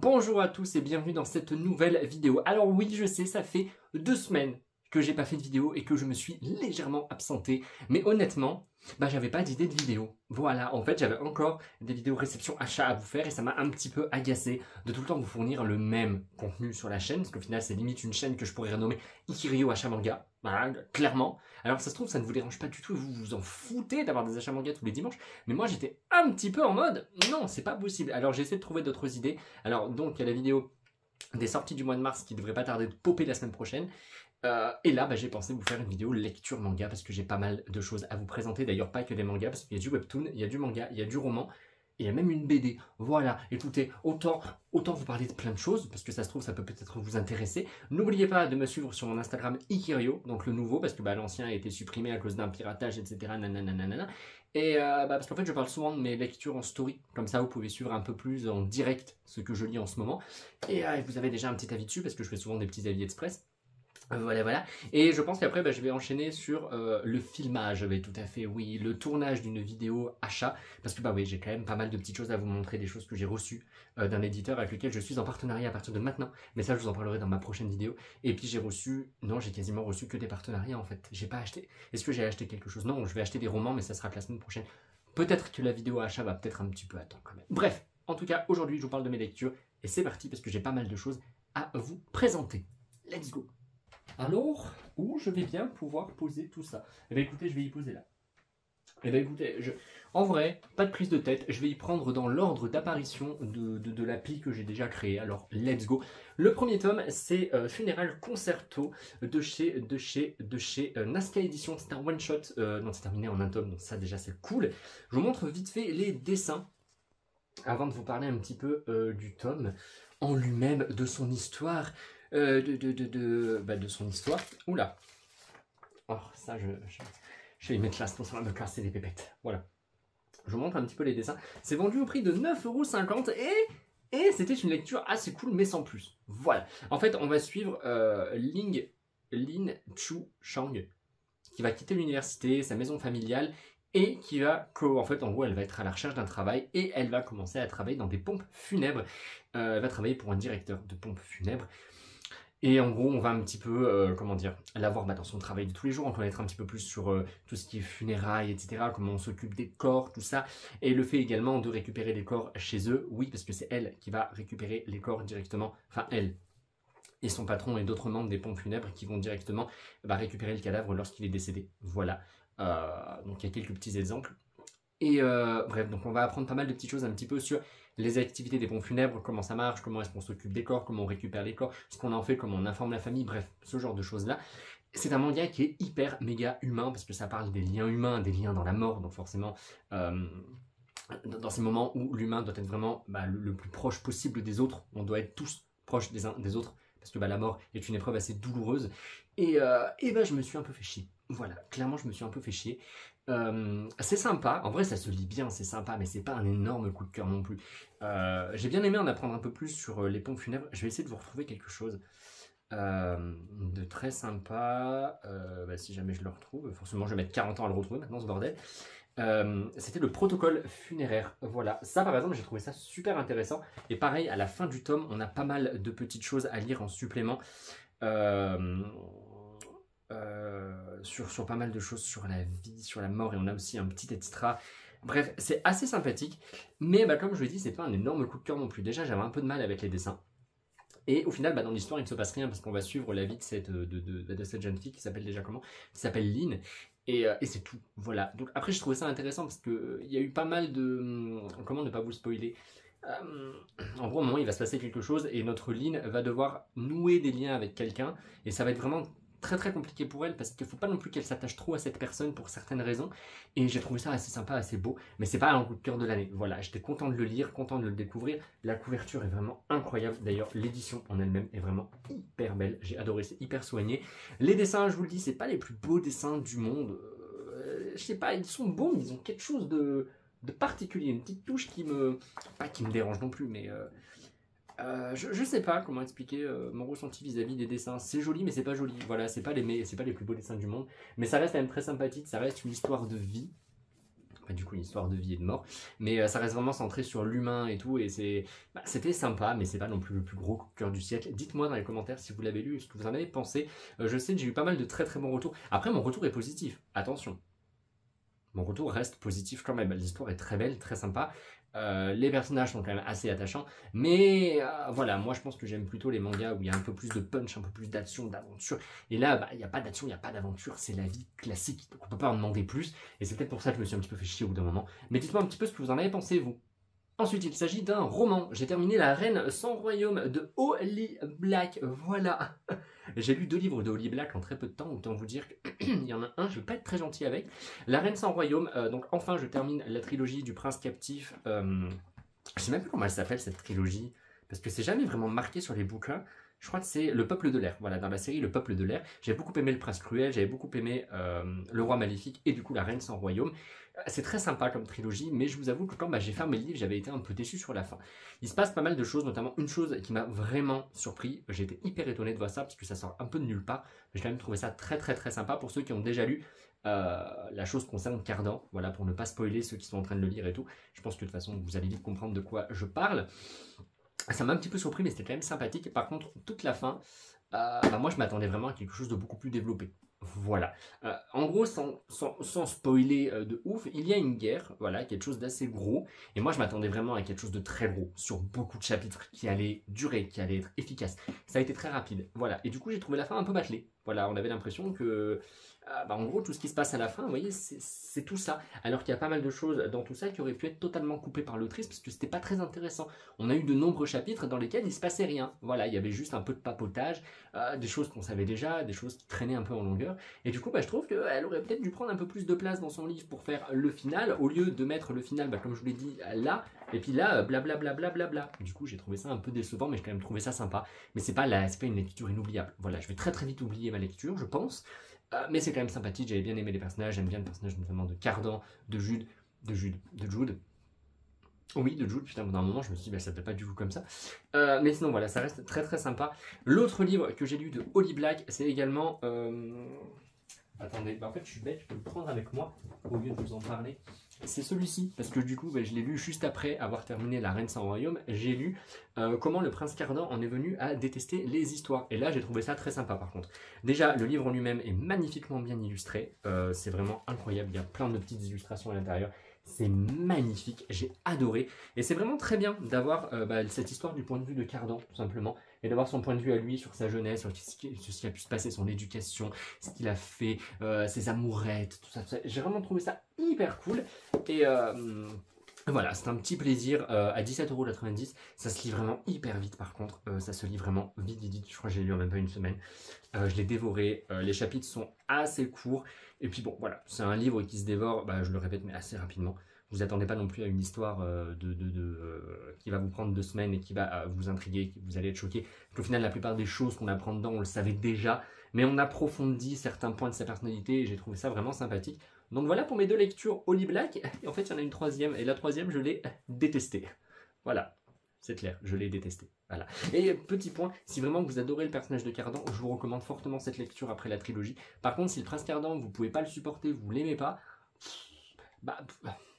Bonjour à tous et bienvenue dans cette nouvelle vidéo. Alors oui, je sais, ça fait 2 semaines que j'ai pas fait de vidéo et que je me suis légèrement absenté. Mais honnêtement, j'avais pas d'idée de vidéo. Voilà, en fait, j'avais encore des vidéos réception achat à vous faire et ça m'a un petit peu agacé de tout le temps vous fournir le même contenu sur la chaîne. Parce qu'au final, c'est limite une chaîne que je pourrais renommer Ikirio Achat Manga. Voilà, clairement. Alors ça se trouve, ça ne vous dérange pas du tout et vous vous en foutez d'avoir des achats manga tous les dimanches. Mais moi, j'étais un petit peu en mode, non, c'est pas possible. Alors j'ai essayé de trouver d'autres idées. Alors donc, il y a la vidéo des sorties du mois de mars qui devrait pas tarder de popper la semaine prochaine. Et là, j'ai pensé vous faire une vidéo lecture manga parce que j'ai pas mal de choses à vous présenter. D'ailleurs, pas que des mangas, parce qu'il y a du webtoon, il y a du manga, il y a du roman, et il y a même une BD. Voilà, écoutez, autant vous parler de plein de choses, parce que ça se trouve, ça peut peut-être vous intéresser. N'oubliez pas de me suivre sur mon Instagram Ikirio, donc le nouveau, parce que l'ancien a été supprimé à cause d'un piratage, etc. Nanana. Et parce qu'en fait, je parle souvent de mes lectures en story, comme ça vous pouvez suivre un peu plus en direct ce que je lis en ce moment. Et vous avez déjà un petit avis dessus, parce que je fais souvent des petits avis express. Voilà. Et je pense qu'après, je vais enchaîner sur le filmage, tout à fait, oui, le tournage d'une vidéo achat, parce que oui, j'ai quand même pas mal de petites choses à vous montrer, des choses que j'ai reçues d'un éditeur avec lequel je suis en partenariat à partir de maintenant, mais ça, je vous en parlerai dans ma prochaine vidéo. Et puis j'ai quasiment reçu que des partenariats en fait, j'ai pas acheté. Est-ce que j'ai acheté quelque chose? Non, je vais acheter des romans, mais ça sera que la semaine prochaine. Peut-être que la vidéo achat va peut-être un petit peu attendre quand même. Bref, en tout cas, aujourd'hui, je vous parle de mes lectures, et c'est parti, parce que j'ai pas mal de choses à vous présenter. Let's go! Alors, où je vais bien pouvoir poser tout ça? Eh bien écoutez, je vais y poser là. Eh bien écoutez, en vrai, pas de prise de tête, je vais y prendre dans l'ordre d'apparition de l'appli que j'ai déjà créé. Alors, let's go. Le premier tome, c'est Funeral Concerto de chez Nazca Edition. C'est un one-shot, non c'est terminé en un tome, donc ça déjà c'est cool. Je vous montre vite fait les dessins, avant de vous parler un petit peu du tome en lui-même, de son histoire. De son histoire. Oula. Oh, ça, je vais y mettre là, sinon ça va me casser les pépettes. Voilà. Je vous montre un petit peu les dessins. C'est vendu au prix de 9,50 € et c'était une lecture assez cool, mais sans plus. Voilà. En fait, on va suivre Lin Chu Shang, qui va quitter l'université, sa maison familiale, et qui va, en fait, en gros, elle va être à la recherche d'un travail et elle va commencer à travailler dans des pompes funèbres. Elle va travailler pour un directeur de pompes funèbres. Et en gros, on va un petit peu, la voir dans son travail de tous les jours, en connaître un petit peu plus sur tout ce qui est funérailles, etc., comment on s'occupe des corps, tout ça. Et le fait également de récupérer les corps chez eux, oui, parce que c'est elle qui va récupérer les corps directement, enfin elle et son patron et d'autres membres des pompes funèbres qui vont directement récupérer le cadavre lorsqu'il est décédé. Voilà. Donc il y a quelques petits exemples. Et bref, donc on va apprendre pas mal de petites choses un petit peu sur les activités des pompes funèbres, comment ça marche, comment est-ce qu'on s'occupe des corps, comment on récupère les corps, ce qu'on en fait, comment on informe la famille, bref, ce genre de choses-là. C'est un manga qui est hyper méga humain parce que ça parle des liens humains, des liens dans la mort, donc forcément dans ces moments où l'humain doit être vraiment le plus proche possible des autres, on doit être tous proches des uns des autres parce que la mort est une épreuve assez douloureuse et je me suis un peu fait chier. Voilà, clairement je me suis un peu fait chier. C'est sympa, en vrai ça se lit bien, c'est sympa, mais c'est pas un énorme coup de cœur non plus. J'ai bien aimé en apprendre un peu plus sur les pompes funèbres. Je vais essayer de vous retrouver quelque chose de très sympa. Si jamais je le retrouve, forcément je vais mettre 40 ans à le retrouver maintenant ce bordel. C'était le protocole funéraire. Voilà, ça par exemple j'ai trouvé ça super intéressant. Et pareil, à la fin du tome, on a pas mal de petites choses à lire en supplément. Sur pas mal de choses sur la vie, sur la mort, et on a aussi un petit extra. Bref, c'est assez sympathique, mais comme je vous l'ai dit, c'est pas un énorme coup de cœur non plus. Déjà, j'avais un peu de mal avec les dessins. Et au final, dans l'histoire, il ne se passe rien parce qu'on va suivre la vie de cette jeune fille qui s'appelle déjà comment? Qui s'appelle Lynn. Et c'est tout. Voilà. Donc après, je trouvais ça intéressant parce qu'il y a eu pas mal de... Comment ne pas vous spoiler? En gros, au moment où il va se passer quelque chose et notre Lynn va devoir nouer des liens avec quelqu'un et ça va être vraiment très très compliqué pour elle parce qu'il ne faut pas non plus qu'elle s'attache trop à cette personne pour certaines raisons, et j'ai trouvé ça assez sympa, assez beau, mais c'est pas un coup de cœur de l'année. Voilà, j'étais content de le lire, content de le découvrir. La couverture est vraiment incroyable, d'ailleurs l'édition en elle-même est vraiment hyper belle, j'ai adoré, c'est hyper soigné. Les dessins, je vous le dis, c'est pas les plus beaux dessins du monde, je sais pas, ils sont beaux mais ils ont quelque chose de particulier, une petite touche pas qui me dérange non plus, mais je sais pas comment expliquer mon ressenti vis-à-vis des dessins. C'est joli mais c'est pas joli, voilà, c'est pas les plus beaux dessins du monde, mais ça reste quand même très sympathique, ça reste une histoire de vie. Après, du coup, une histoire de vie et de mort. Mais ça reste vraiment centré sur l'humain et tout. Et c'était sympa, mais c'est pas non plus le plus gros coup de cœur du siècle. Dites-moi dans les commentaires si vous l'avez lu, ce que vous en avez pensé. Je sais que j'ai eu pas mal de très très bons retours. Après, mon retour est positif. Attention. Mon retour reste positif quand même. L'histoire est très belle, très sympa. Les personnages sont quand même assez attachants. Mais voilà, moi je pense que j'aime plutôt les mangas où il y a un peu plus de punch, un peu plus d'action, d'aventure. Et là, il n'y a pas d'action, il n'y a pas d'aventure. C'est la vie classique. Donc on peut pas en demander plus. Et c'est peut-être pour ça que je me suis un petit peu fait chier au bout d'un moment. Mais dites-moi un petit peu ce que vous en avez pensé, vous. Ensuite, il s'agit d'un roman. J'ai terminé La Reine sans royaume de Holly Black. Voilà. J'ai lu 2 livres de Holly Black en très peu de temps. Autant vous dire qu'il y en a un, je ne vais pas être très gentil avec. La Reine sans royaume. Donc enfin, je termine la trilogie du Prince captif. Je ne sais même plus comment elle s'appelle cette trilogie. Parce que c'est jamais vraiment marqué sur les bouquins. Je crois que c'est Le Peuple de l'air. Voilà, dans la série Le Peuple de l'air. J'ai beaucoup aimé Le Prince cruel, j'avais beaucoup aimé Le Roi maléfique et du coup La Reine sans royaume. C'est très sympa comme trilogie, mais je vous avoue que quand j'ai fermé le livre, j'avais été un peu déçu sur la fin. Il se passe pas mal de choses, notamment une chose qui m'a vraiment surpris. J'ai été hyper étonné de voir ça, parce que ça sort un peu de nulle part. J'ai quand même trouvé ça très très très sympa pour ceux qui ont déjà lu. La chose concerne Cardan, voilà, pour ne pas spoiler ceux qui sont en train de le lire et tout. Je pense que de toute façon, vous allez vite comprendre de quoi je parle. Ça m'a un petit peu surpris, mais c'était quand même sympathique. Par contre, toute la fin, moi je m'attendais vraiment à quelque chose de beaucoup plus développé. Voilà. En gros, sans spoiler de ouf, il y a une guerre, voilà, quelque chose d'assez gros. Et moi, je m'attendais vraiment à quelque chose de très gros, sur beaucoup de chapitres, qui allait durer, qui allait être efficace. Ça a été très rapide, voilà. Et du coup, j'ai trouvé la fin un peu bâclée. Voilà, on avait l'impression que, en gros, tout ce qui se passe à la fin, vous voyez, c'est tout ça. Alors qu'il y a pas mal de choses dans tout ça qui auraient pu être totalement coupées par l'autrice, parce que c'était pas très intéressant. On a eu de nombreux chapitres dans lesquels il se passait rien. Voilà, il y avait juste un peu de papotage, des choses qu'on savait déjà, des choses qui traînaient un peu en longueur. Et du coup, je trouve qu'elle aurait peut-être dû prendre un peu plus de place dans son livre pour faire le final, au lieu de mettre le final, comme je vous l'ai dit, là, et puis là, blablabla. Du coup, j'ai trouvé ça un peu décevant, mais j'ai quand même trouvé ça sympa. Mais c'est pas une lecture inoubliable. Voilà, je vais très très vite oublier ma lecture, je pense. Mais c'est quand même sympathique, j'avais bien aimé les personnages, j'aime bien le personnage notamment de Cardan, de Jude. Oui, de Jude, putain, pendant un moment, je me suis dit, ça s'appelle pas du tout comme ça. Mais sinon, voilà, ça reste très très sympa. L'autre livre que j'ai lu de Holly Black, c'est également... Attendez, en fait, je suis bête, je peux le prendre avec moi, au lieu de vous en parler. C'est celui-ci, parce que du coup, je l'ai lu juste après avoir terminé La Reine sans royaume. J'ai lu comment le prince Cardan en est venu à détester les histoires. Et là, j'ai trouvé ça très sympa, par contre. Déjà, le livre en lui-même est magnifiquement bien illustré. C'est vraiment incroyable, il y a plein de petites illustrations à l'intérieur. C'est magnifique, j'ai adoré. Et c'est vraiment très bien d'avoir cette histoire du point de vue de Cardan, tout simplement. Et d'avoir son point de vue à lui sur sa jeunesse, sur ce qui a pu se passer, son éducation, ce qu'il a fait, ses amourettes, tout ça. J'ai vraiment trouvé ça hyper cool. Et voilà, c'est un petit plaisir à 17,90 €. Ça se lit vraiment hyper vite par contre. Ça se lit vraiment vite. Je crois que j'ai lu en même pas une semaine. Je l'ai dévoré. Les chapitres sont assez courts. Et puis bon, voilà, c'est un livre qui se dévore, je le répète, mais assez rapidement. Vous attendez pas non plus à une histoire qui va vous prendre 2 semaines et qui va vous intriguer, que vous allez être choqué. Au final, la plupart des choses qu'on apprend dedans, on le savait déjà. Mais on approfondit certains points de sa personnalité et j'ai trouvé ça vraiment sympathique. Donc voilà pour mes 2 lectures Holly Black. Et en fait, il y en a une troisième. Et la troisième, je l'ai détestée. Voilà. C'est clair, je l'ai détesté. Voilà. Et petit point, si vraiment vous adorez le personnage de Cardan, je vous recommande fortement cette lecture après la trilogie. Par contre, si le prince Cardan, vous pouvez pas le supporter, vous l'aimez pas,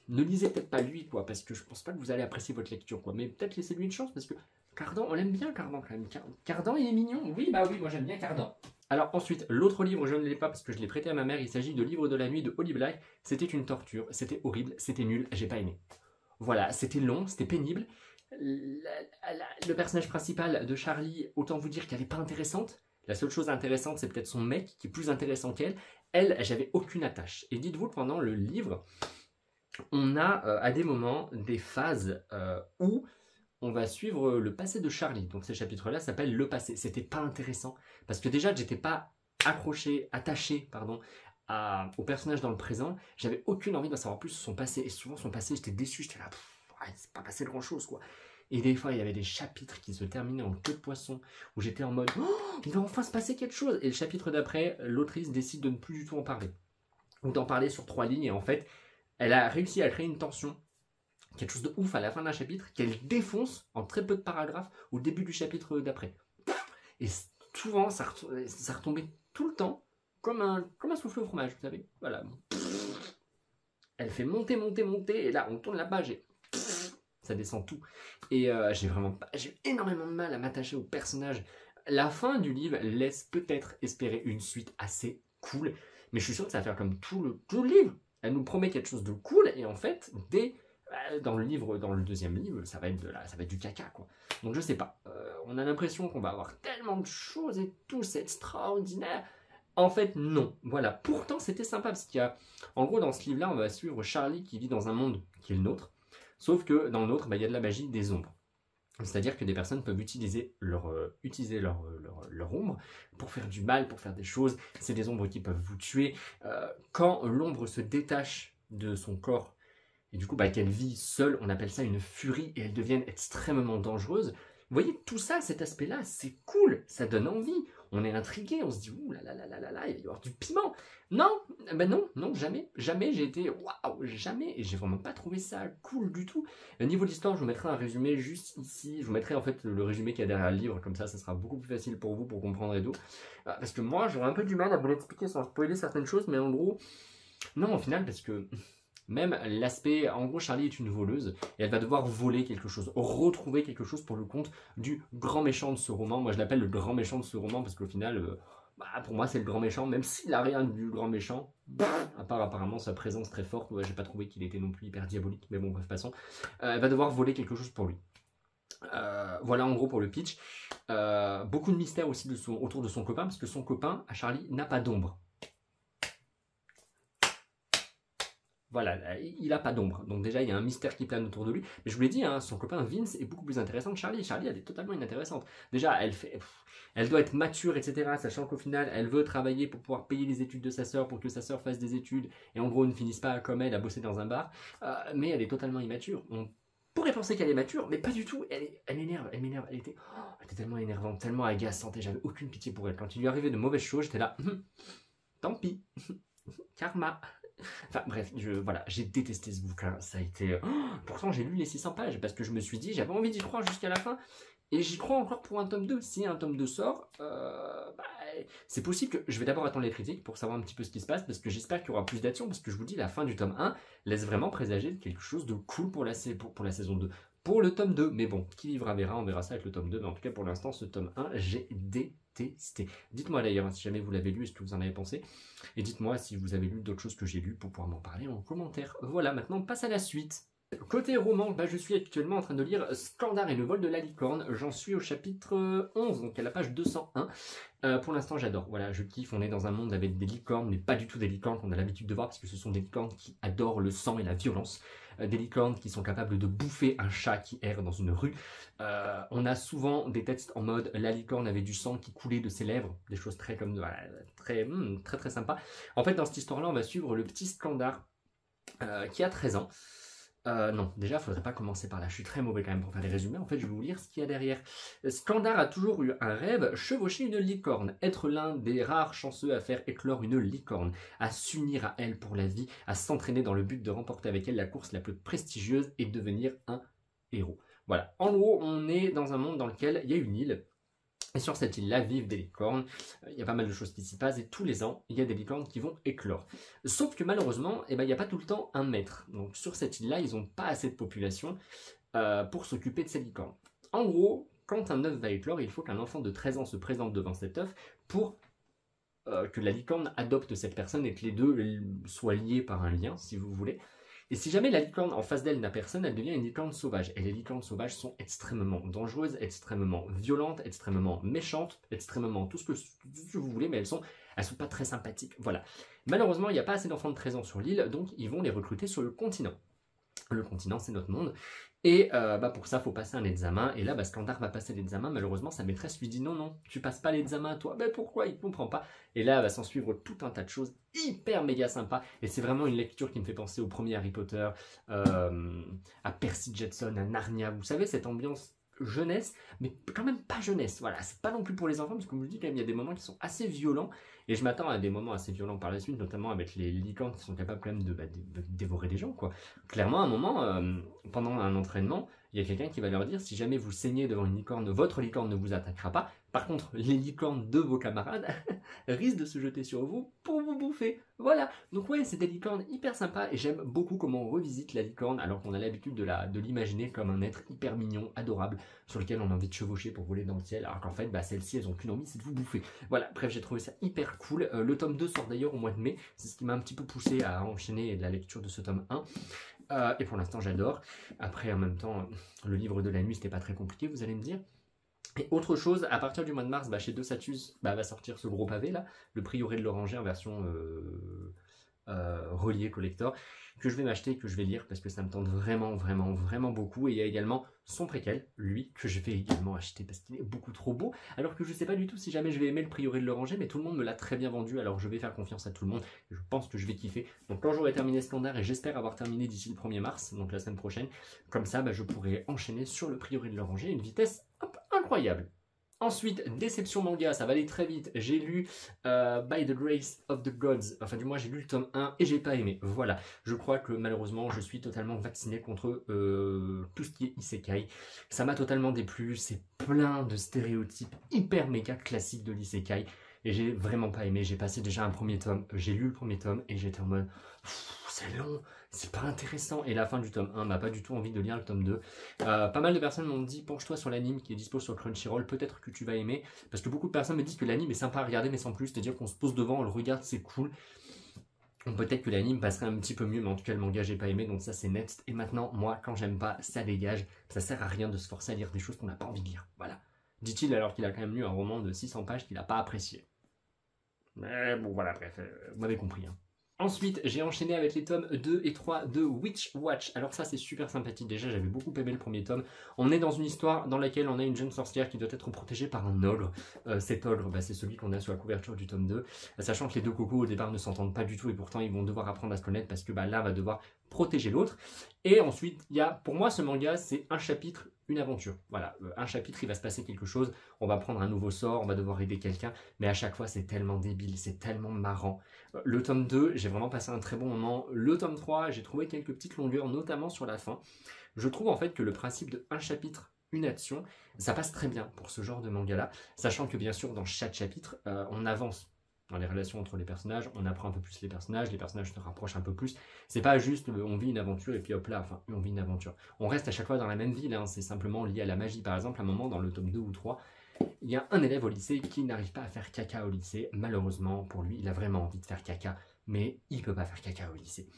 ne lisez peut-être pas lui, quoi, parce que je pense pas que vous allez apprécier votre lecture, quoi. Mais peut-être laissez-lui une chance, parce que Cardan, on l'aime bien, Cardan, quand même. Cardan, il est mignon. Oui, oui, moi j'aime bien Cardan. Alors ensuite, l'autre livre, je ne l'ai pas parce que je l'ai prêté à ma mère. Il s'agit de Livre de la nuit de Holly Black. C'était une torture, c'était horrible, c'était nul, j'ai pas aimé. Voilà, c'était long, c'était pénible. Le personnage principal de Charlie, autant vous dire qu'elle n'est pas intéressante. La seule chose intéressante, c'est peut-être son mec qui est plus intéressant qu'elle. Elle, j'avais aucune attache. Et dites-vous, pendant le livre, on a à des moments des phases où on va suivre le passé de Charlie. Donc ces chapitres-là s'appellent le passé. C'était pas intéressant parce que déjà, j'étais pas attaché, au personnage dans le présent. J'avais aucune envie d'en savoir plus sur son passé. Et souvent, son passé, j'étais déçu. J'étais là, c'est pas passé grand-chose, quoi. Et des fois, il y avait des chapitres qui se terminaient en queue de poisson, où j'étais en mode, oh, il va enfin se passer quelque chose. Et le chapitre d'après, l'autrice décide de ne plus du tout en parler. Ou d'en parler sur 3 lignes. Et en fait, elle a réussi à créer une tension, quelque chose de ouf à la fin d'un chapitre, qu'elle défonce en très peu de paragraphes au début du chapitre d'après. Et souvent, ça retombait tout le temps, comme un souffle au fromage, vous savez. Voilà. elle fait monter, monter, monter, et là on tourne la page et ça descend tout. Et j'ai eu énormément de mal à m'attacher au personnage. La fin du livre laisse peut-être espérer une suite assez cool, mais je suis sûr que ça va faire comme tout le livre. Elle nous promet quelque chose de cool, et en fait, dans le deuxième livre, ça va être du caca, quoi. Donc je sais pas. On a l'impression qu'on va avoir tellement de choses et tout, c'est extraordinaire. En fait, non. Voilà. Pourtant, c'était sympa parce qu'il y a, en gros, dans ce livre-là, on va suivre Charlie qui vit dans un monde qui est le nôtre. Sauf que dans le nôtre, il y a de la magie des ombres. C'est-à-dire que des personnes peuvent utiliser leur ombre pour faire du mal, pour faire des choses. C'est des ombres qui peuvent vous tuer. Quand l'ombre se détache de son corps, et du coup qu'elle vit seule, on appelle ça une furie, et elles deviennent extrêmement dangereuses. Vous voyez, tout ça, cet aspect-là, c'est cool, ça donne envie. On est intrigué, on se dit, ouh là là là là là là, il va y avoir du piment. Non, ben non, jamais j'ai été, waouh, jamais, et j'ai vraiment pas trouvé ça cool du tout. Au niveau de l'histoire, je vous mettrai un résumé juste ici, je vous mettrai en fait le résumé qu'il y a derrière le livre, comme ça sera beaucoup plus facile pour vous pour comprendre et tout. Parce que moi, j'aurais un peu du mal à vous l'expliquer sans spoiler certaines choses, mais en gros, non, au final, parce que même l'aspect, en gros, Charlie est une voleuse et elle va devoir voler quelque chose, retrouver quelque chose pour le compte du grand méchant de ce roman. Moi, je l'appelle le grand méchant de ce roman parce qu'au final, pour moi, c'est le grand méchant, même s'il n'a rien du grand méchant, à part apparemment sa présence très forte. Ouais, j'ai pas trouvé qu'il était non plus hyper diabolique, mais bon, bref, passons. Elle va devoir voler quelque chose pour lui. Voilà en gros pour le pitch. Beaucoup de mystères aussi autour de son copain, parce que son copain, à Charlie, n'a pas d'ombre. Voilà, il n'a pas d'ombre. Donc déjà, il y a un mystère qui plane autour de lui. Mais je vous l'ai dit, hein, son copain Vince est beaucoup plus intéressant que Charlie. Charlie, elle est totalement inintéressante. Déjà, elle doit être mature, etc. Sachant qu'au final, elle veut travailler pour pouvoir payer les études de sa sœur, pour que sa sœur fasse des études. Et en gros, ne finisse pas comme elle, à bosser dans un bar. Mais elle est totalement immature. On pourrait penser qu'elle est mature, mais pas du tout. Elle m'énerve. Elle était tellement énervante, tellement agaçante. Et j'avais aucune pitié pour elle. Quand il lui arrivait de mauvaises choses, j'étais là, tant pis. Karma. Enfin bref, voilà, j'ai détesté ce bouquin, ça a été... pourtant j'ai lu les 600 pages, parce que je me suis dit, j'avais envie d'y croire jusqu'à la fin, et j'y crois encore pour un tome 2. Si un tome 2 sort, c'est possible que... Je vais d'abord attendre les critiques pour savoir un petit peu ce qui se passe, parce que j'espère qu'il y aura plus d'action, parce que je vous dis, la fin du tome 1 laisse vraiment présager de quelque chose de cool pour la saison 2. Pour le tome 2, mais bon, qui vivra verra, on verra ça avec le tome 2, mais en tout cas pour l'instant, ce tome 1, j'ai détesté. Dites-moi d'ailleurs si jamais vous l'avez lu et ce que vous en avez pensé, et dites-moi si vous avez lu d'autres choses que j'ai lues pour pouvoir m'en parler en commentaire. Voilà, maintenant on passe à la suite. Côté roman, je suis actuellement en train de lire Skandar et le vol de la licorne. J'en suis au chapitre 11, donc à la page 201. Pour l'instant, j'adore. Voilà, je kiffe. On est dans un monde avec des licornes, mais pas du tout des licornes qu'on a l'habitude de voir, parce que ce sont des licornes qui adorent le sang et la violence. Des licornes qui sont capables de bouffer un chat qui erre dans une rue. On a souvent des textes en mode la licorne avait du sang qui coulait de ses lèvres, des choses très comme très sympa. En fait, dans cette histoire-là, on va suivre le petit Skandar qui a 13 ans. Non, déjà, il faudrait pas commencer par là. Je suis très mauvais quand même pour faire les résumés. En fait, je vais vous lire ce qu'il y a derrière. Skandar a toujours eu un rêve, chevaucher une licorne, être l'un des rares chanceux à faire éclore une licorne, à s'unir à elle pour la vie, à s'entraîner dans le but de remporter avec elle la course la plus prestigieuse et devenir un héros. Voilà. En gros, on est dans un monde dans lequel il y a une île. Et sur cette île-là vivent des licornes, il y a pas mal de choses qui s'y passent et tous les ans, il y a des licornes qui vont éclore. Sauf que malheureusement, il n'y a pas tout le temps un maître. Donc sur cette île-là, ils n'ont pas assez de population pour s'occuper de ces licornes. En gros, quand un œuf va éclore, il faut qu'un enfant de 13 ans se présente devant cet œuf pour que la licorne adopte cette personne et que les deux soient liés par un lien, si vous voulez. Et si jamais la licorne en face d'elle n'a personne, elle devient une licorne sauvage. Et les licornes sauvages sont extrêmement dangereuses, extrêmement violentes, extrêmement méchantes, extrêmement tout ce que vous voulez, mais elles sont pas très sympathiques. Voilà. Malheureusement, il n'y a pas assez d'enfants de 13 ans sur l'île, donc ils vont les recruter sur le continent. Le continent, c'est notre monde. Et pour ça, il faut passer un examen. Et là, Skandar va passer l'examen. Malheureusement, sa maîtresse lui dit non, tu passes pas l'examen, toi. Mais pourquoi? Il ne comprend pas. Et là, va s'en suivre tout un tas de choses hyper méga sympa. Et c'est vraiment une lecture qui me fait penser au premier Harry Potter, à Percy Jackson, à Narnia. Vous savez, cette ambiance jeunesse, mais quand même pas jeunesse. Voilà, c'est pas non plus pour les enfants, parce que comme je vous dis, quand même, il y a des moments qui sont assez violents. Et je m'attends à des moments assez violents par la suite, notamment avec les licornes qui sont capables quand même de dévorer des gens, quoi. Clairement, à un moment, pendant un entraînement, il y a quelqu'un qui va leur dire si jamais vous saignez devant une licorne, votre licorne ne vous attaquera pas. Par contre, les licornes de vos camarades risquent de se jeter sur vous pour vous bouffer. Voilà, donc ouais, c'est des licornes hyper sympas et j'aime beaucoup comment on revisite la licorne alors qu'on a l'habitude de l'imaginer comme un être hyper mignon, adorable, sur lequel on a envie de chevaucher pour voler dans le ciel, alors qu'en fait, bah, celles-ci, elles ont qu'une envie, c'est de vous bouffer. Voilà, bref, j'ai trouvé ça hyper cool. Le tome 2 sort d'ailleurs au mois de mai, c'est ce qui m'a un petit peu poussé à enchaîner la lecture de ce tome 1. Et pour l'instant, j'adore. Après, en même temps, le livre de la nuit, c'était pas très compliqué, vous allez me dire. Et autre chose, à partir du mois de mars, chez De Satus, va sortir ce gros pavé là, le Prieuré de l'Oranger en version relié collector, que je vais m'acheter, que je vais lire parce que ça me tente vraiment, vraiment, vraiment beaucoup. Et il y a également son préquel, lui, que je vais également acheter parce qu'il est beaucoup trop beau. Alors que je sais pas du tout si jamais je vais aimer le Prieuré de l'Oranger, mais tout le monde me l'a très bien vendu, alors je vais faire confiance à tout le monde. Je pense que je vais kiffer. Donc quand j'aurai terminé Standard, et j'espère avoir terminé d'ici le 1er mars, donc la semaine prochaine, comme ça, je pourrai enchaîner sur le Prieuré de l'Oranger à une vitesse incroyable. Ensuite, déception manga, ça va aller très vite. J'ai lu By the Grace of the Gods, enfin du moins j'ai lu le tome 1 et j'ai pas aimé. Voilà, je crois que malheureusement je suis totalement vacciné contre tout ce qui est isekai. Ça m'a totalement déplu, c'est plein de stéréotypes hyper méga classiques de l'isekai. Et j'ai vraiment pas aimé, j'ai passé déjà un premier tome, j'ai lu le premier tome et j'étais en mode c'est long, c'est pas intéressant. Et la fin du tome 1 m'a pas du tout envie de lire le tome 2. Pas mal de personnes m'ont dit penche-toi sur l'anime qui est dispo sur Crunchyroll, peut-être que tu vas aimer. Parce que beaucoup de personnes me disent que l'anime est sympa à regarder mais sans plus, c'est-à-dire qu'on se pose devant, on le regarde, c'est cool. Peut-être que l'anime passerait un petit peu mieux, mais en tout cas le manga j'ai pas aimé, donc ça c'est net. Et maintenant, moi quand j'aime pas, ça dégage. Ça sert à rien de se forcer à lire des choses qu'on n'a pas envie de lire. Voilà. Dit-il alors qu'il a quand même lu un roman de 600 pages qu'il n'a pas apprécié. Mais bon voilà, bref, vous m'avez compris. Ensuite, j'ai enchaîné avec les tomes 2 et 3 de Witch Watch. Alors ça, c'est super sympathique. Déjà, j'avais beaucoup aimé le premier tome. On est dans une histoire dans laquelle on a une jeune sorcière qui doit être protégée par un ogre. Cet ogre, c'est celui qu'on a sur la couverture du tome 2. Sachant que les deux cocos, au départ, ne s'entendent pas du tout. Et pourtant, ils vont devoir apprendre à se connaître parce que l'un va devoir protéger l'autre. Et ensuite, il y a, pour moi, ce manga, c'est un chapitre, une aventure. Voilà, un chapitre, il va se passer quelque chose. On va prendre un nouveau sort, on va devoir aider quelqu'un. Mais à chaque fois, c'est tellement débile, c'est tellement marrant. Le tome 2, j'ai vraiment passé un très bon moment. Le tome 3, j'ai trouvé quelques petites longueurs, notamment sur la fin. Je trouve en fait que le principe de un chapitre, une action, ça passe très bien pour ce genre de manga-là. Sachant que bien sûr, dans chaque chapitre, on avance dans les relations entre les personnages, on apprend un peu plus les personnages se rapprochent un peu plus. C'est pas juste on vit une aventure et puis hop là, enfin on vit une aventure. On reste à chaque fois dans la même ville, c'est simplement lié à la magie. Par exemple, à un moment dans le tome 2 ou 3, il y a un élève au lycée qui n'arrive pas à faire caca au lycée. Malheureusement, pour lui, il a vraiment envie de faire caca, mais il peut pas faire caca au lycée.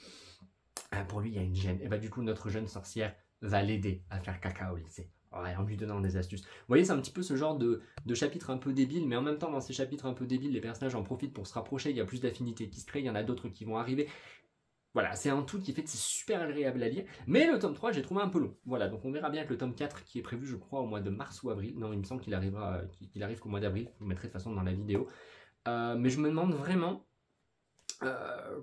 Pour lui, il y a une gêne. Et du coup, notre jeune sorcière va l'aider à faire caca au lycée. Ouais, en lui donnant des astuces. Vous voyez, c'est un petit peu ce genre de chapitre un peu débile, mais en même temps, dans ces chapitres un peu débiles, les personnages en profitent pour se rapprocher, il y a plus d'affinités qui se créent, il y en a d'autres qui vont arriver. Voilà, c'est un tout qui fait que c'est super agréable à lire, mais le tome 3, j'ai trouvé un peu long. Voilà, donc on verra bien que le tome 4, qui est prévu, je crois, au mois de mars ou avril, non, il me semble qu'il arrivera, qu'il arrive qu'au mois d'avril, je vous mettrai de toute façon dans la vidéo, mais je me demande vraiment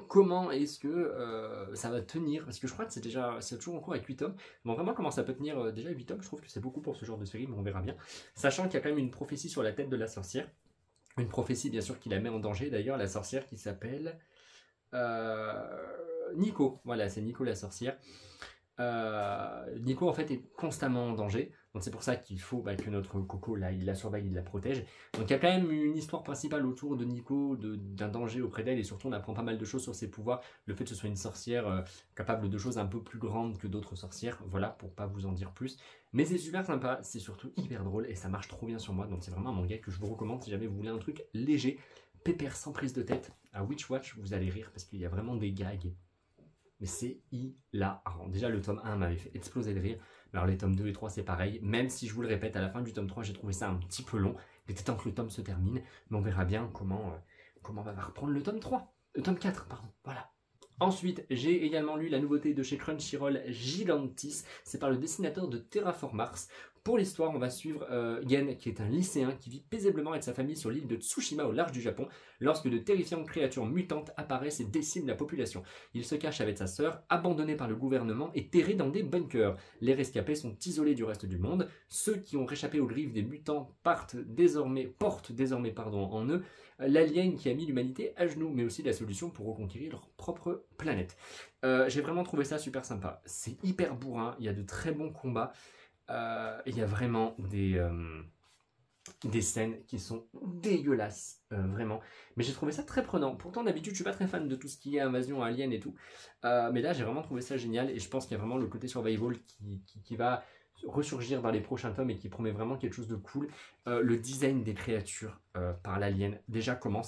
comment est-ce que ça va tenir, parce que je crois que c'est toujours en cours avec 8 tomes. Bon, vraiment comment ça peut tenir déjà 8 tomes, je trouve que c'est beaucoup pour ce genre de série, mais on verra bien. Sachant qu'il y a quand même une prophétie sur la tête de la sorcière, une prophétie bien sûr qui la met en danger d'ailleurs, la sorcière qui s'appelle Nico, voilà, c'est Nico la sorcière. Nico en fait est constamment en danger, donc c'est pour ça qu'il faut que notre Coco là, il la surveille, il la protège. Donc il y a quand même une histoire principale autour de Nico, d'un danger auprès d'elle, et surtout on apprend pas mal de choses sur ses pouvoirs, le fait que ce soit une sorcière capable de choses un peu plus grandes que d'autres sorcières, voilà, pour pas vous en dire plus. Mais c'est super sympa, c'est surtout hyper drôle et ça marche trop bien sur moi, donc c'est vraiment un manga que je vous recommande si jamais vous voulez un truc léger, pépère sans prise de tête. À Witch Watch, vous allez rire parce qu'il y a vraiment des gags. Mais c'est hilarant. Déjà, le tome 1 m'avait fait exploser de rire. Alors, les tomes 2 et 3, c'est pareil. Même si, je vous le répète, à la fin du tome 3, j'ai trouvé ça un petit peu long. Il était temps que le tome se termine. Mais on verra bien comment on va reprendre le tome 3. Le tome 4, pardon. Voilà. Ensuite, j'ai également lu la nouveauté de chez Crunchyroll, Gigantis. C'est par le dessinateur de Terraform Mars. Pour l'histoire, on va suivre Gen, qui est un lycéen qui vit paisiblement avec sa famille sur l'île de Tsushima au large du Japon, lorsque de terrifiantes créatures mutantes apparaissent et déciment la population. Il se cache avec sa sœur, abandonné par le gouvernement et terré dans des bunkers. Les rescapés sont isolés du reste du monde. Ceux qui ont réchappé aux griffes des mutants portent désormais en eux l'alien qui a mis l'humanité à genoux, mais aussi la solution pour reconquérir leur propre planète. J'ai vraiment trouvé ça super sympa. C'est hyper bourrin, il y a de très bons combats. Il y a vraiment des scènes qui sont dégueulasses, vraiment. Mais j'ai trouvé ça très prenant. Pourtant, d'habitude, je suis pas très fan de tout ce qui est invasion alien et tout. Mais là, j'ai vraiment trouvé ça génial. Et je pense qu'il y a vraiment le côté survival qui va ressurgir dans les prochains tomes et qui promet vraiment quelque chose de cool. Le design des créatures par l'alien. Déjà, comment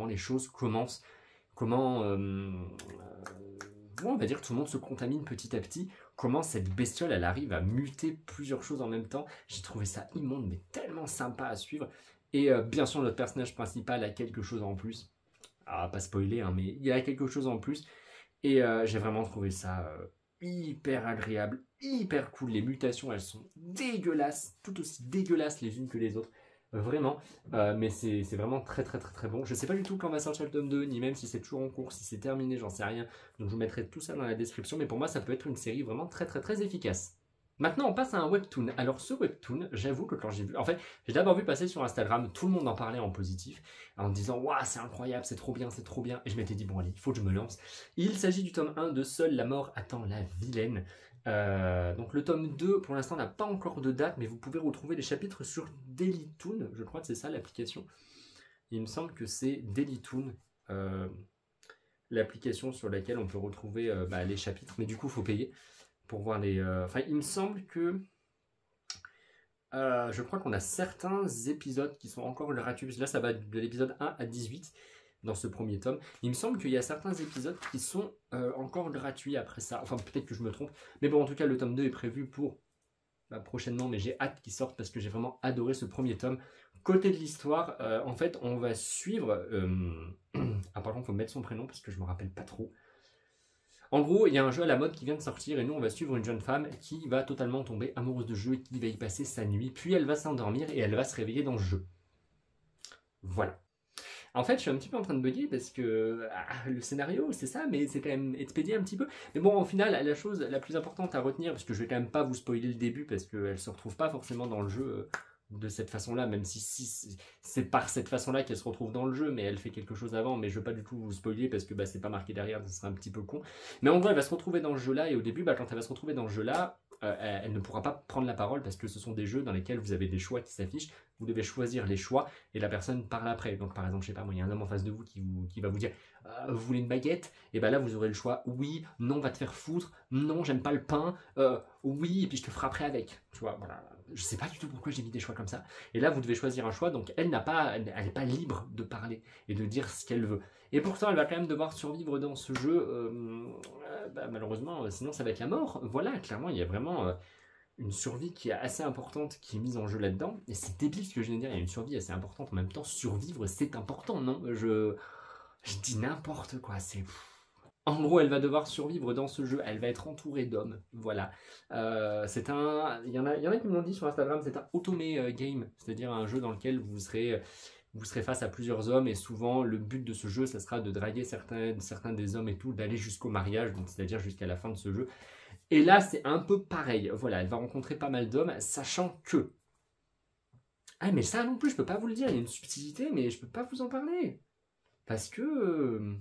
les choses commencent. Comment, on va dire, tout le monde se contamine petit à petit. Comment cette bestiole, elle arrive à muter plusieurs choses en même temps. J'ai trouvé ça immonde, mais tellement sympa à suivre. Et bien sûr, notre personnage principal a quelque chose en plus. Ah, pas spoiler, hein, mais il a quelque chose en plus. Et j'ai vraiment trouvé ça hyper agréable, hyper cool. Les mutations, elles sont dégueulasses, tout aussi dégueulasses les unes que les autres. Vraiment, mais c'est vraiment très très très très bon. Je sais pas du tout quand va sortir le tome 2, ni même si c'est toujours en cours, si c'est terminé, j'en sais rien. Donc je vous mettrai tout ça dans la description, mais pour moi ça peut être une série vraiment très très très efficace. Maintenant on passe à un webtoon. Alors ce webtoon, j'avoue que quand j'ai vu... En fait, j'ai d'abord vu passer sur Instagram, tout le monde en parlait en positif, en disant « Waouh, c'est incroyable, c'est trop bien, c'est trop bien ». Et je m'étais dit « Bon allez, il faut que je me lance ». Il s'agit du tome 1 de Seule la mort attend la vilaine. Donc le tome 2 pour l'instant n'a pas encore de date, mais vous pouvez retrouver les chapitres sur Dailytoon, je crois que c'est ça l'application. Il me semble que c'est Dailytoon, l'application sur laquelle on peut retrouver les chapitres, mais du coup il faut payer pour voir les... Enfin il me semble que... je crois qu'on a certains épisodes qui sont encore gratuits, là ça va de l'épisode 1 à 18, dans ce premier tome. Il me semble qu'il y a certains épisodes qui sont encore gratuits après ça. Enfin, peut-être que je me trompe. Mais bon, en tout cas, le tome 2 est prévu pour prochainement, mais j'ai hâte qu'il sorte parce que j'ai vraiment adoré ce premier tome. Côté de l'histoire, en fait, on va suivre... Ah, par contre, il faut mettre son prénom parce que je me rappelle pas trop. En gros, il y a un jeu à la mode qui vient de sortir et nous, on va suivre une jeune femme qui va totalement tomber amoureuse de jeu et qui va y passer sa nuit. Puis elle va s'endormir et elle va se réveiller dans le jeu. Voilà. En fait, je suis un petit peu en train de bugger parce que le scénario, c'est ça, mais c'est quand même expédié un petit peu. Mais bon, au final, la chose la plus importante à retenir, parce que je vais quand même pas vous spoiler le début, parce qu'elle se retrouve pas forcément dans le jeu de cette façon-là, même si c'est par cette façon-là qu'elle se retrouve dans le jeu, mais elle fait quelque chose avant, mais je veux pas du tout vous spoiler parce que c'est pas marqué derrière, ça serait un petit peu con. Mais en gros, elle va se retrouver dans le jeu-là, et au début, quand elle va se retrouver dans le jeu-là, elle ne pourra pas prendre la parole parce que ce sont des jeux dans lesquels vous avez des choix qui s'affichent, vous devez choisir les choix et la personne parle après. Donc par exemple, je sais pas moi, il y a un homme en face de vous qui va vous dire vous voulez une baguette? Et là vous aurez le choix oui, non, va te faire foutre, non, j'aime pas le pain, oui, et puis je te frapperai avec. Tu vois, voilà. Je sais pas du tout pourquoi j'ai mis des choix comme ça. Et là vous devez choisir un choix, donc elle n'est pas libre de parler et de dire ce qu'elle veut. Et pourtant elle va quand même devoir survivre dans ce jeu, malheureusement, sinon ça va être la mort. Voilà, clairement il y a vraiment une survie qui est assez importante qui est mise en jeu là-dedans. Et c'est débile ce que je viens de dire, il y a une survie assez importante. En même temps, survivre, c'est important, non? Je dis n'importe quoi, c'est... En gros, elle va devoir survivre dans ce jeu, elle va être entourée d'hommes, voilà. C'est un... Il y en a qui m'ont dit sur Instagram, c'est un automé game, c'est-à-dire un jeu dans lequel vous serez face à plusieurs hommes et souvent le but de ce jeu, ça sera de draguer certains des hommes et tout, d'aller jusqu'au mariage, donc c'est-à-dire jusqu'à la fin de ce jeu. Et là, c'est un peu pareil. Voilà, elle va rencontrer pas mal d'hommes, sachant que... Ah, mais ça non plus, je peux pas vous le dire. Il y a une subtilité, mais je peux pas vous en parler. Parce que...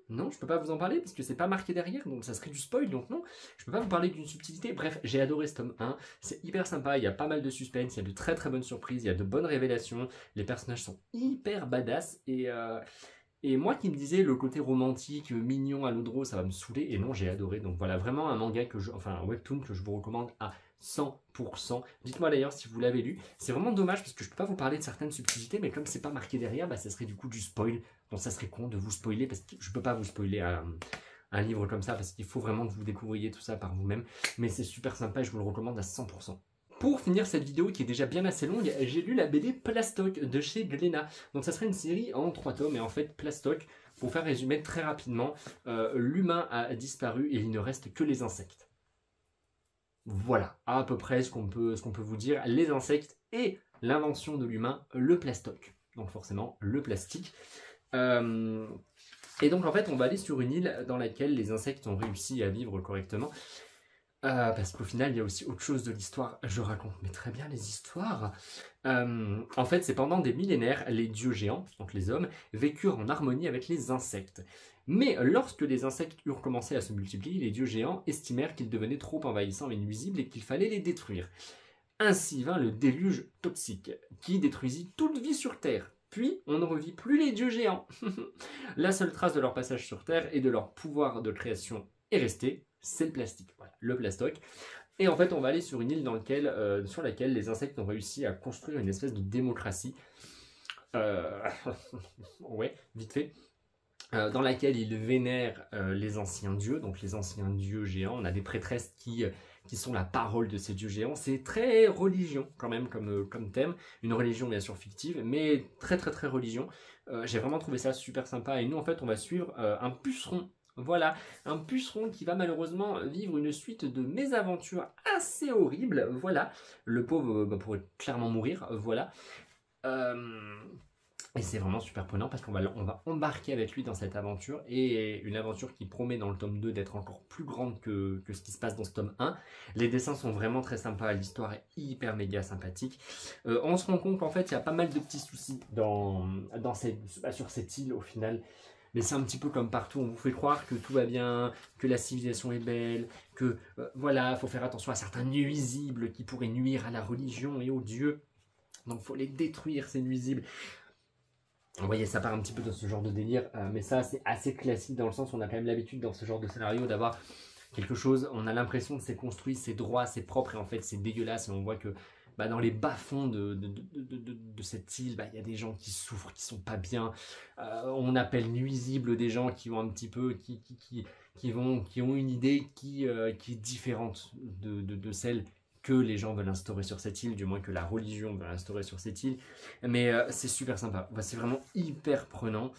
non, je peux pas vous en parler, parce que c'est pas marqué derrière, donc ça serait du spoil, donc non. Je peux pas vous parler d'une subtilité. Bref, j'ai adoré ce tome 1. C'est hyper sympa, il y a pas mal de suspense, il y a de très très bonnes surprises, il y a de bonnes révélations. Les personnages sont hyper badass, et moi qui me disais le côté romantique, mignon à l'eau de rose, ça va me saouler, et non, j'ai adoré. Donc voilà, vraiment un manga un webtoon que je vous recommande à 100%. Dites-moi d'ailleurs si vous l'avez lu. C'est vraiment dommage parce que je peux pas vous parler de certaines subtilités, mais comme c'est pas marqué derrière, ça serait du coup du spoil. Donc ça serait con de vous spoiler parce que je peux pas vous spoiler un livre comme ça parce qu'il faut vraiment que vous découvriez tout ça par vous-même. Mais c'est super sympa et je vous le recommande à 100%. Pour finir cette vidéo qui est déjà bien assez longue, j'ai lu la BD Plastoc de chez Glénat. Donc ça serait une série en 3 tomes et en fait Plastoc, pour faire résumer très rapidement, l'humain a disparu et il ne reste que les insectes. Voilà à peu près ce qu'on peut vous dire. Les insectes et l'invention de l'humain, le plastoc. Donc forcément le plastique. Et donc en fait on va aller sur une île dans laquelle les insectes ont réussi à vivre correctement. Parce qu'au final, il y a aussi autre chose de l'histoire. Je raconte mais très bien les histoires. En fait, c'est pendant des millénaires, les dieux géants, donc les hommes, vécurent en harmonie avec les insectes. Mais lorsque les insectes eurent commencé à se multiplier, les dieux géants estimèrent qu'ils devenaient trop envahissants et nuisibles et qu'il fallait les détruire. Ainsi vint le déluge toxique, qui détruisit toute vie sur Terre. Puis, on ne revit plus les dieux géants. La seule trace de leur passage sur Terre et de leur pouvoir de création est restée, c'est le plastique. Voilà, le plastoc. Et en fait, on va aller sur une île sur laquelle les insectes ont réussi à construire une espèce de démocratie. Ouais, vite fait. Dans laquelle ils vénèrent les anciens dieux, donc les anciens dieux géants. On a des prêtresses qui sont la parole de ces dieux géants. C'est très religion quand même comme thème. Une religion bien sûr fictive, mais très très très religion. J'ai vraiment trouvé ça super sympa. Et nous en fait on va suivre un puceron. Voilà, un puceron qui va malheureusement vivre une suite de mésaventures assez horribles. Voilà, le pauvre pourrait clairement mourir. Voilà. Et c'est vraiment super prenant parce qu'on va embarquer avec lui dans cette aventure, et une aventure qui promet dans le tome 2 d'être encore plus grande que ce qui se passe dans ce tome 1. Les dessins sont vraiment très sympas, l'histoire est hyper méga sympathique. On se rend compte qu'en fait il y a pas mal de petits soucis sur cette île au final. Mais c'est un petit peu comme partout, on vous fait croire que tout va bien, que la civilisation est belle, que voilà, faut faire attention à certains nuisibles qui pourraient nuire à la religion et aux dieux. Donc faut les détruire ces nuisibles. Vous voyez, ça part un petit peu dans ce genre de délire, mais ça c'est assez classique dans le sens où on a quand même l'habitude dans ce genre de scénario d'avoir quelque chose, on a l'impression que c'est construit, c'est droit, c'est propre, et en fait c'est dégueulasse, et on voit que dans les bas-fonds de cette île, il y a des gens qui souffrent, qui sont pas bien. On appelle nuisibles des gens qui ont un petit peu, qui ont une idée qui est différente de celle que les gens veulent instaurer sur cette île, du moins que la religion veut instaurer sur cette île. Mais c'est super sympa, c'est vraiment hyper prenant.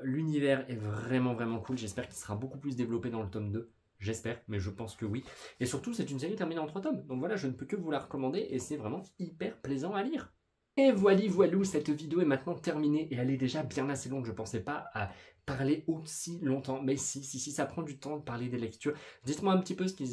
L'univers est vraiment vraiment cool, j'espère qu'il sera beaucoup plus développé dans le tome 2. J'espère, mais je pense que oui. Et surtout, c'est une série terminée en 3 tomes. Donc voilà, je ne peux que vous la recommander et c'est vraiment hyper plaisant à lire. Et voilou, cette vidéo est maintenant terminée et elle est déjà bien assez longue. Je ne pensais pas à parler aussi longtemps. Mais si, ça prend du temps de parler des lectures. Dites-moi un petit peu ce qui...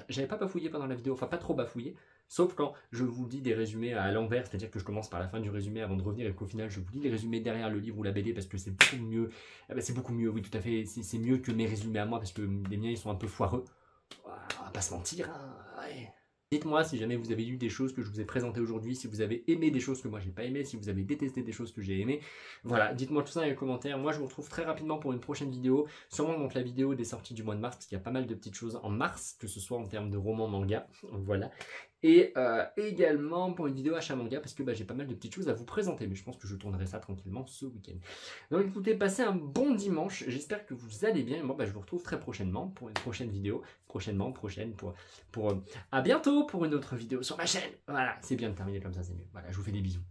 J'avais pas bafouillé pendant la vidéo, enfin pas trop bafouillé. Sauf quand je vous dis des résumés à l'envers, c'est-à-dire que je commence par la fin du résumé avant de revenir et qu'au final je vous lis les résumés derrière le livre ou la BD parce que c'est beaucoup mieux. C'est beaucoup mieux, oui tout à fait, c'est mieux que mes résumés à moi parce que les miens ils sont un peu foireux. On va pas se mentir, hein, ouais. Dites-moi si jamais vous avez lu des choses que je vous ai présentées aujourd'hui, si vous avez aimé des choses que moi j'ai pas aimé, si vous avez détesté des choses que j'ai aimé. Voilà, dites-moi tout ça dans les commentaires. Moi je vous retrouve très rapidement pour une prochaine vidéo. Sûrement donc la vidéo des sorties du mois de mars, parce qu'il y a pas mal de petites choses en mars, que ce soit en termes de romans, manga. Voilà. Et également pour une vidéo achat manga, parce que j'ai pas mal de petites choses à vous présenter, mais je pense que je tournerai ça tranquillement ce week-end. Donc écoutez, passez un bon dimanche, j'espère que vous allez bien, et moi je vous retrouve très prochainement pour une prochaine vidéo, à bientôt pour une autre vidéo sur ma chaîne. Voilà, c'est bien de terminer comme ça, c'est mieux. Voilà, je vous fais des bisous.